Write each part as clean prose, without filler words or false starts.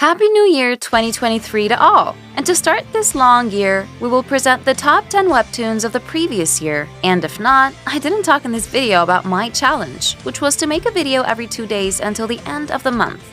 Happy New Year 2023 to all! And to start this long year, we will present the top 10 webtoons of the previous year. And if not, I didn't talk in this video about my challenge, which was to make a video every 2 days until the end of the month.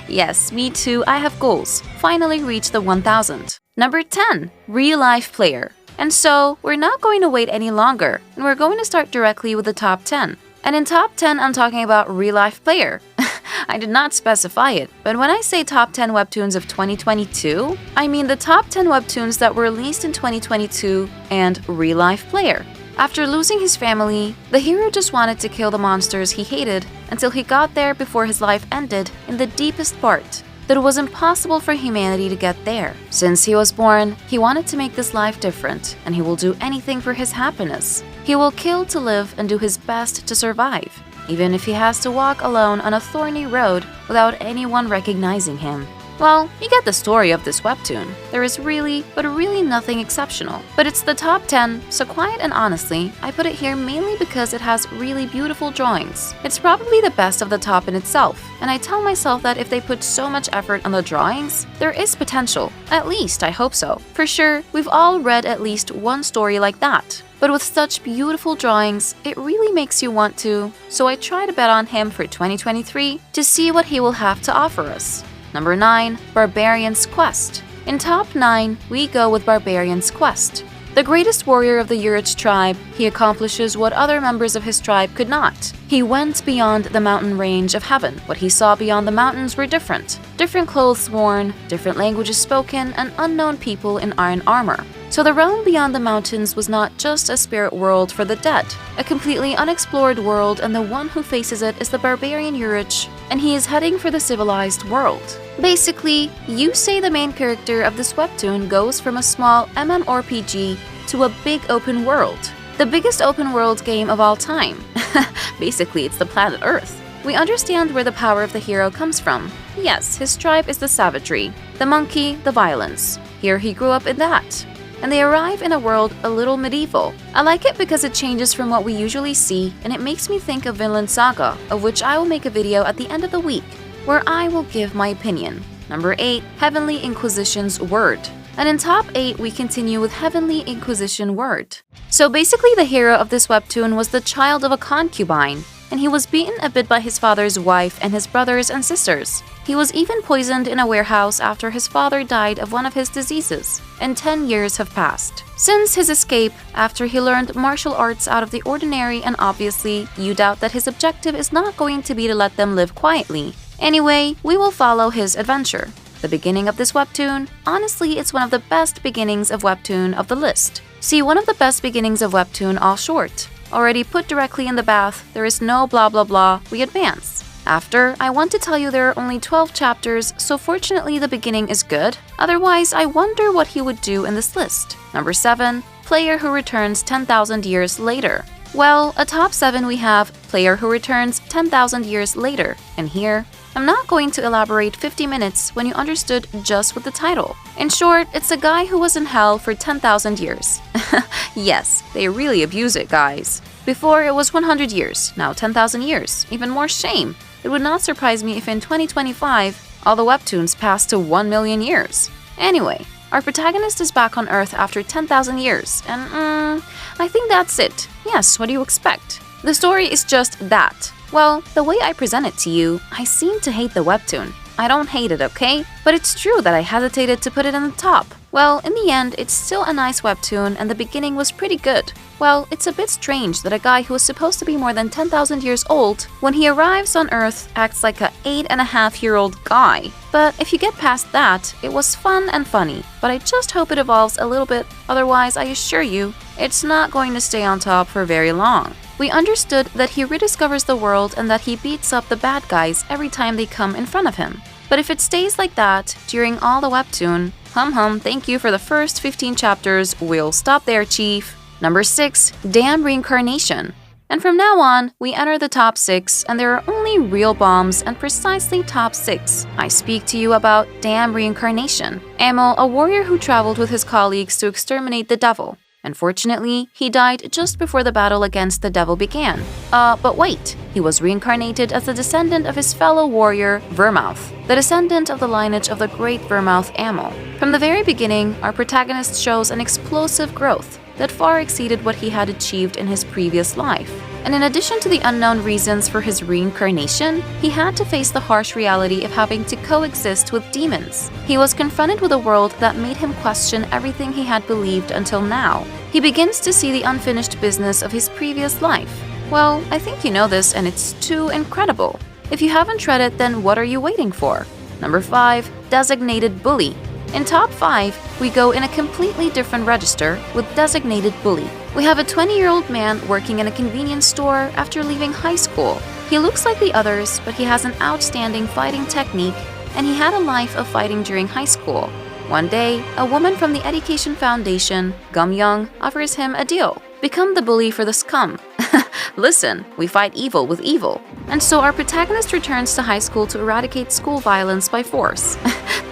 Yes, me too, I have goals. Finally reached the 1000. Number 10. Real Life Player. And so, we're not going to wait any longer, and we're going to start directly with the top 10. And in top 10, I'm talking about Real Life Player. I did not specify it, but when I say top 10 webtoons of 2022, I mean the top 10 webtoons that were released in 2022 and Real Life Player. After losing his family, the hero just wanted to kill the monsters he hated until he got there before his life ended in the deepest part, that it was impossible for humanity to get there. Since he was born, he wanted to make this life different, and he will do anything for his happiness. He will kill to live and do his best to survive, even if he has to walk alone on a thorny road without anyone recognizing him. Well, you get the story of this webtoon. There is really nothing exceptional. But it's the top 10, so quiet and honestly, I put it here mainly because it has really beautiful drawings. It's probably the best of the top in itself, and I tell myself that if they put so much effort on the drawings, there is potential. At least, I hope so. For sure, we've all read at least one story like that. But with such beautiful drawings, it really makes you want to. So I try to bet on him for 2023 to see what he will have to offer us. Number 9. Barbarian's Quest. In top 9, we go with Barbarian's Quest. The greatest warrior of the Yuruch tribe, he accomplishes what other members of his tribe could not. He went beyond the mountain range of heaven. What he saw beyond the mountains were different. Different clothes worn, different languages spoken, and unknown people in iron armor. So the realm beyond the mountains was not just a spirit world for the dead, a completely unexplored world, and the one who faces it is the barbarian Yuruch, and he is heading for the civilized world. Basically, you say the main character of this webtoon goes from a small MMORPG to a big open world. The biggest open world game of all time. Basically, it's the planet Earth. We understand where the power of the hero comes from. Yes, his tribe is the savagery, the monkey, the violence. Here he grew up in that. And they arrive in a world a little medieval. I like it because it changes from what we usually see, and it makes me think of Vinland Saga, of which I will make a video at the end of the week, where I will give my opinion. Number 8. Heavenly Inquisition's Word. And in top 8, we continue with Heavenly Inquisition Word. So basically the hero of this webtoon was the child of a concubine, and he was beaten a bit by his father's wife and his brothers and sisters. He was even poisoned in a warehouse after his father died of one of his diseases, and 10 years have passed. Since his escape, after he learned martial arts out of the ordinary, and obviously, you doubt that his objective is not going to be to let them live quietly. Anyway, we will follow his adventure. The beginning of this webtoon, honestly, it's one of the best beginnings of webtoon of the list. See, one of the best beginnings of webtoon all short. Already put directly in the bath, there is no blah blah blah, we advance. After, I want to tell you there are only 12 chapters, so fortunately the beginning is good. Otherwise, I wonder what he would do in this list. Number 7. Player who returns 10,000 years later. Well, a top 7 we have Player who returns 10,000 years later, and here, I'm not going to elaborate 50 minutes when you understood just with the title. In short, it's a guy who was in hell for 10,000 years. Yes, they really abuse it, guys. Before it was 100 years, now 10,000 years. Even more shame. It would not surprise me if in 2025, all the webtoons pass to 1 million years. Anyway, our protagonist is back on Earth after 10,000 years, and I think that's it. Yes, what do you expect? The story is just that. Well, the way I present it to you, I seem to hate the webtoon. I don't hate it, okay? But it's true that I hesitated to put it in the top. Well, in the end, it's still a nice webtoon, and the beginning was pretty good. Well, it's a bit strange that a guy who is supposed to be more than 10,000 years old, when he arrives on Earth, acts like a 8.5-year-old guy. But if you get past that, it was fun and funny. But I just hope it evolves a little bit, otherwise I assure you, it's not going to stay on top for very long. We understood that he rediscovers the world and that he beats up the bad guys every time they come in front of him. But if it stays like that during all the webtoon, thank you for the first 15 chapters, we'll stop there, chief. Number 6. Damn Reincarnation. And from now on, we enter the top 6, and there are only real bombs and precisely top 6. I speak to you about Damn Reincarnation. Amel, a warrior who traveled with his colleagues to exterminate the devil. Unfortunately, he died just before the battle against the devil began. But wait, he was reincarnated as the descendant of his fellow warrior, Vermouth, the descendant of the lineage of the great Vermouth Amel. From the very beginning, our protagonist shows an explosive growth that far exceeded what he had achieved in his previous life. And in addition to the unknown reasons for his reincarnation, he had to face the harsh reality of having to coexist with demons. He was confronted with a world that made him question everything he had believed until now. He begins to see the unfinished business of his previous life. Well, I think you know this and it's too incredible. If you haven't read it, then what are you waiting for? Number 5. Designated Bully. In top 5, we go in a completely different register with Designated Bully. We have a 20-year-old man working in a convenience store after leaving high school. He looks like the others, but he has an outstanding fighting technique, and he had a life of fighting during high school. One day, a woman from the Education Foundation, Gum Young, offers him a deal. Become the bully for the scum. Listen, we fight evil with evil. And so our protagonist returns to high school to eradicate school violence by force.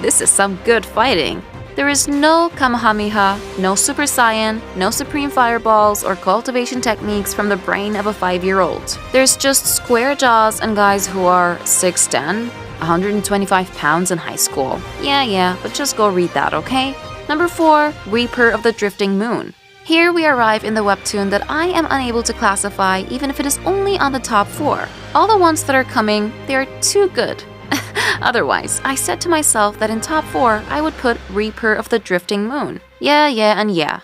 This is some good fighting. There is no Kamehameha, no Super Saiyan, no Supreme Fireballs or cultivation techniques from the brain of a 5-year-old. There's just square jaws and guys who are 6'10", 125 pounds in high school. Yeah, but just go read that, okay? Number 4, Reaper of the Drifting Moon. Here we arrive in the webtoon that I am unable to classify even if it is only on the top 4. All the ones that are coming, they are too good. Otherwise, I said to myself that in top 4, I would put Reaper of the Drifting Moon. Yeah,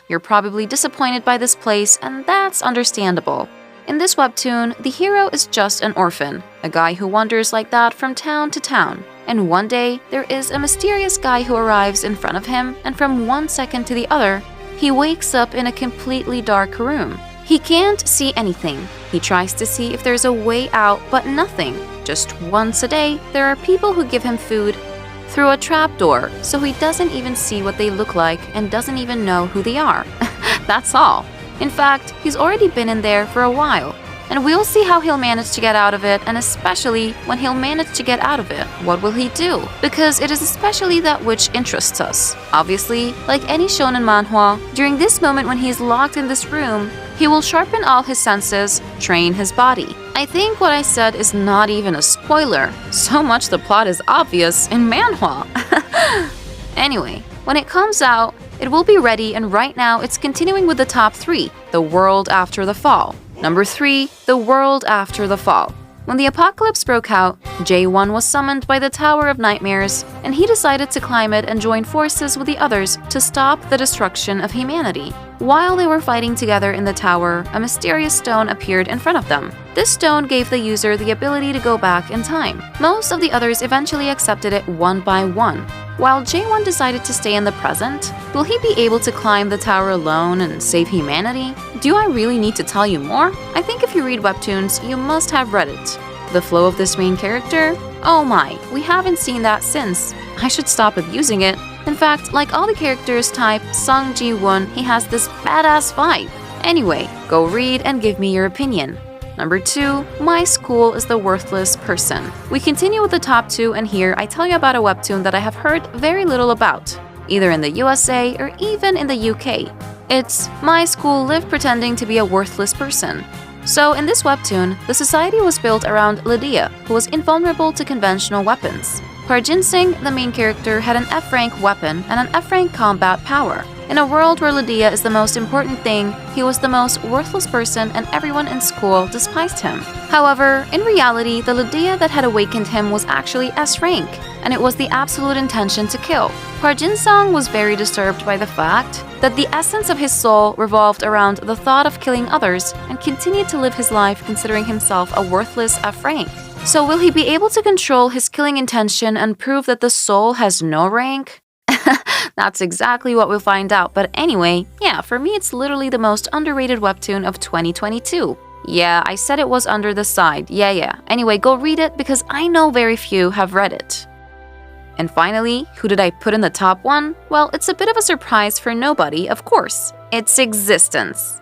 you're probably disappointed by this place, and that's understandable. In this webtoon, the hero is just an orphan, a guy who wanders like that from town to town. And one day, there is a mysterious guy who arrives in front of him, and from one second to the other, he wakes up in a completely dark room. He can't see anything. He tries to see if there's a way out, but nothing. Just once a day, there are people who give him food through a trapdoor, so he doesn't even see what they look like and doesn't even know who they are. That's all. In fact, he's already been in there for a while. And we'll see how he'll manage to get out of it, and especially when he'll manage to get out of it, what will he do? Because it is especially that which interests us. Obviously, like any shonen manhwa, during this moment when he is locked in this room, he will sharpen all his senses, train his body. I think what I said is not even a spoiler. So much the plot is obvious in manhwa. Anyway, when it comes out, it will be ready, and right now it's continuing with the top 3, The World After the Fall. Number 3, The World After the Fall. When the apocalypse broke out, J1 was summoned by the Tower of Nightmares, and he decided to climb it and join forces with the others to stop the destruction of humanity. While they were fighting together in the tower, a mysterious stone appeared in front of them. This stone gave the user the ability to go back in time. Most of the others eventually accepted it one by one. While J1 decided to stay in the present, will he be able to climb the tower alone and save humanity? Do I really need to tell you more? I think if you read webtoons, you must have read it. The flow of this main character? Oh my, we haven't seen that since. I should stop abusing it. In fact, like all the characters type Sung Ji-won, he has this badass vibe. Anyway, go read and give me your opinion. Number 2, My School is the Worthless Person. We continue with the top 2, and here I tell you about a webtoon that I have heard very little about, either in the USA or even in the UK. It's My School Lived Pretending to be a Worthless Person. So in this webtoon, the society was built around Lydia, who was invulnerable to conventional weapons. Park Jin-sung, the main character, had an F-rank weapon and an F-rank combat power. In a world where Lydia is the most important thing, he was the most worthless person and everyone in school despised him. However, in reality, the Lydia that had awakened him was actually S-rank, and it was the absolute intention to kill. Park Jin-sung was very disturbed by the fact that the essence of his soul revolved around the thought of killing others and continued to live his life considering himself a worthless F-rank. So will he be able to control his killing intention and prove that the soul has no rank? That's exactly what we'll find out, but anyway, yeah, for me it's literally the most underrated webtoon of 2022. Yeah, I said it was under the side, yeah. Anyway, go read it because I know very few have read it. And finally, who did I put in the top 1? Well, it's a bit of a surprise for nobody, of course. It's Existence.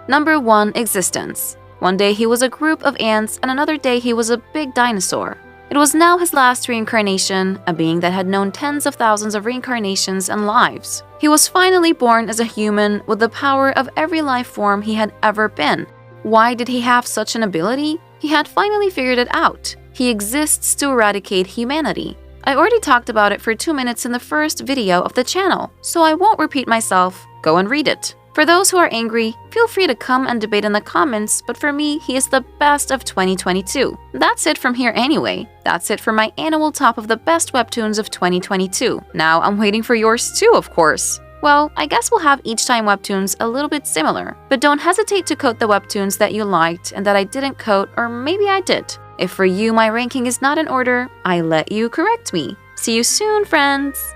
Number 1, Existence. One day he was a group of ants and another day he was a big dinosaur. It was now his last reincarnation, a being that had known tens of thousands of reincarnations and lives. He was finally born as a human with the power of every life form he had ever been. Why did he have such an ability? He had finally figured it out. He exists to eradicate humanity. I already talked about it for 2 minutes in the first video of the channel, so I won't repeat myself. Go and read it. For those who are angry, feel free to come and debate in the comments, but for me, he is the best of 2022. That's it from here anyway. That's it for my annual top of the best webtoons of 2022. Now I'm waiting for yours too, of course. Well, I guess we'll have each time webtoons a little bit similar, but don't hesitate to quote the webtoons that you liked and that I didn't quote, or maybe I did. If for you my ranking is not in order, I let you correct me. See you soon, friends!